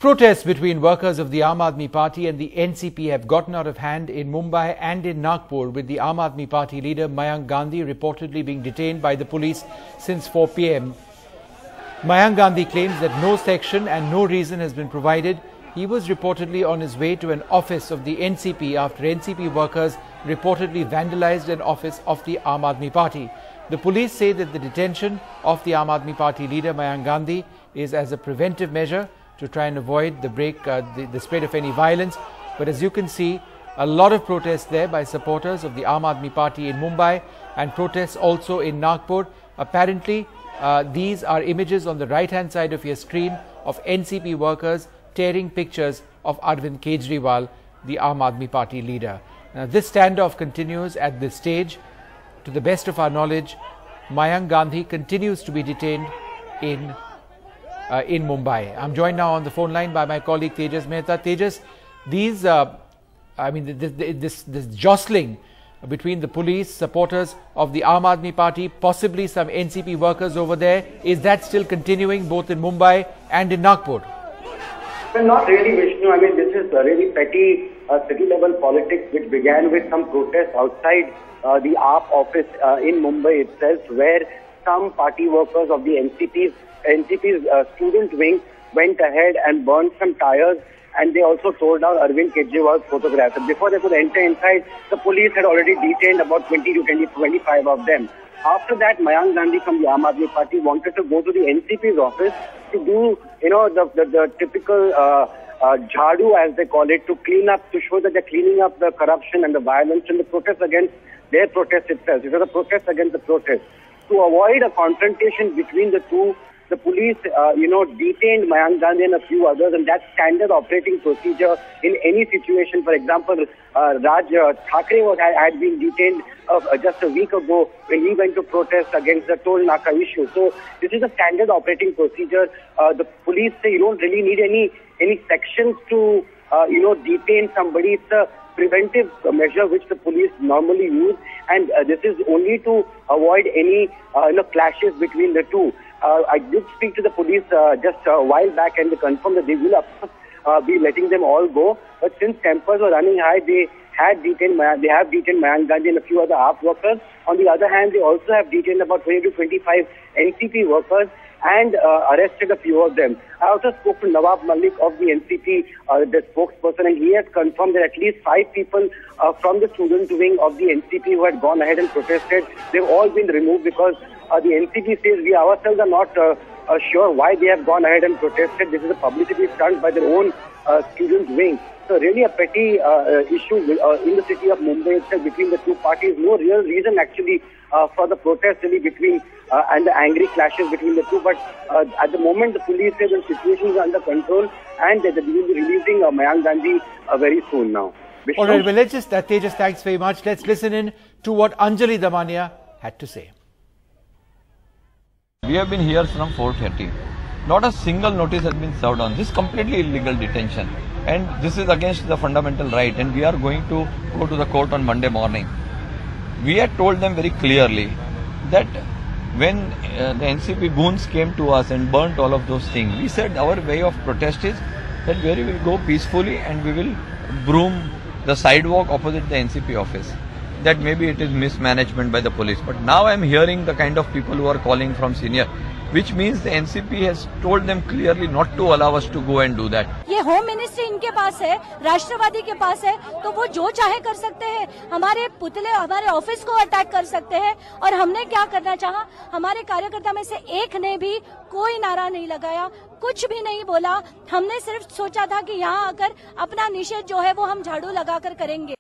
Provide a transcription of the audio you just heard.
Protests between workers of the Aam Aadmi Party and the NCP have gotten out of hand in Mumbai and in Nagpur, with the Aam Aadmi Party leader Mayank Gandhi reportedly being detained by the police since 4 p.m. Mayank Gandhi claims that no section and no reason has been provided. He was reportedly on his way to an office of the NCP after NCP workers reportedly vandalized an office of the Aam Aadmi Party. The police say that the detention of the Aam Aadmi Party leader Mayank Gandhi is as a preventive measure to try and avoid the spread of any violence. But as you can see, a lot of protests there by supporters of the Aam Aadmi Party in Mumbai, and protests also in Nagpur. Apparently, these are images on the right-hand side of your screen of NCP workers tearing pictures of Arvind Kejriwal, the Aam Aadmi Party leader. Now, this standoff continues at this stage. To the best of our knowledge, Mayank Gandhi continues to be detained in Mumbai. I'm joined now on the phone line by my colleague Tejas Mehta. Tejas, this jostling between the police, supporters of the Aam Aadmi Party, possibly some NCP workers over there, is that still continuing both in Mumbai and in Nagpur? Well, not really, Vishnu. I mean, this is really petty city-level politics, which began with some protests outside the AAP office in Mumbai itself, where some party workers of the NCP's student wing went ahead and burned some tires, and they also tore down Arvind Kejriwal's photographs. And before they could enter inside, the police had already detained about 20 to 25 of them. After that, Mayank Gandhi from the Aam Aadmi Party wanted to go to the NCP's office to do, the typical jhadu, as they call it, to clean up, to show that they're cleaning up the corruption and the violence and the protest against their protest itself. It was a protest against the protest. To avoid a confrontation between the two, the police, detained Mayank Gandhi and a few others, and that's standard operating procedure in any situation. For example, Raj Thackeray had been detained just a week ago when he went to protest against the toll naka issue. So this is a standard operating procedure. The police say you don't really need any sections to, detain somebody. It's a preventive measure which the police normally use, and this is only to avoid any clashes between the two. I did speak to the police just a while back, and they confirmed that they will be letting them all go. But since tempers were running high, they have detained Mayank Gandhi and a few other AAP workers. On the other hand, they also have detained about 20 to 25 NCP workers and arrested a few of them. I also spoke to Nawab Malik of the NCP, the spokesperson, and he has confirmed that at least 5 people from the student wing of the NCP who had gone ahead and protested, they've all been removed because the NCP says we ourselves are not sure why they have gone ahead and protested. This is a publicity stunt by their own student wing. So really a petty issue in the city of Mumbai itself between the two parties. No real reason actually for the protest really between and the angry clashes between the two. But at the moment, the police say the situation is under control, and they will be releasing Mayank Gandhi very soon now. All right, well, let's just, Tejas, thanks very much. Let's listen in to what Anjali Damania had to say. We have been here from 4:30. Not a single notice has been served on this completely illegal detention, and this is against the fundamental right, and we are going to go to the court on Monday morning. We had told them very clearly that when the NCP goons came to us and burnt all of those things, we said our way of protest is that we will go peacefully and we will broom the sidewalk opposite the NCP office. That maybe it is mismanagement by the police. But now I am hearing the kind of people who are calling from senior, which means the NCP has told them clearly not to allow us to go and do that. ये home ministry इनके पास है, राष्ट्रवादी के पास है, तो वो जो चाहे कर सकते हैं। हमारे पुतले, हमारे ऑफिस को अटैक कर सकते हैं, और हमने क्या करना चाहा? हमारे कार्यकर्ता में से एक ने भी कोई नारा नहीं लगाया, कुछ भी नहीं बोला। हमने सिर्फ सोचा था कि यहाँ आकर अपना निषेध जो है वो हम झाड़ू लगाकर करेंगे।